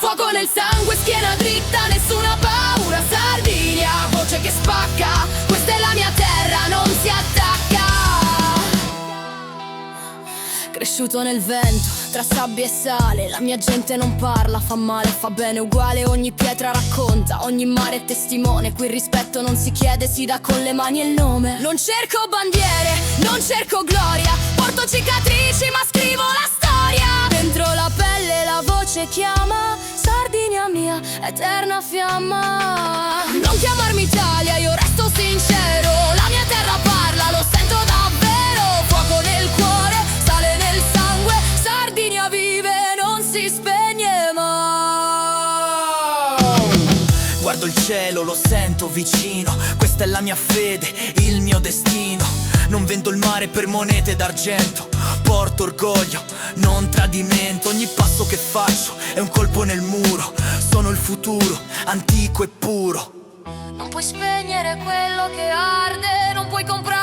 Fuoco nel sangue, schiena dritta, nessuna paura. Sardinia, voce che spacca, questa è la mia terra, non si attacca. Cresciuto nel vento, tra sabbia e sale, la mia gente non parla, fa male, fa bene uguale. Ogni pietra racconta, ogni mare è testimone. Qui il rispetto non si chiede, si dà con le mani e il nome. Non cerco bandiere, non cerco gloria, porto cicatrici ma scrivo la storia. Dentro la pelle la voce chiama, Sardinia mia, eterna fiamma. Non chiamarmi Italia, io resto sincero, la mia terra parla, lo sento davvero. Fuoco nel cuore, sale nel sangue, Sardinia vive, non si spegne mai. Guardo il cielo, lo sento vicino, questa è la mia fede, il mio destino. Non vendo il mare per monete d'argento, porto orgoglio, non tradimento. Ogni passo che faccio è un colpo nel muro, sono il futuro, antico e puro. Non puoi spegnere quello che arde, non puoi comprare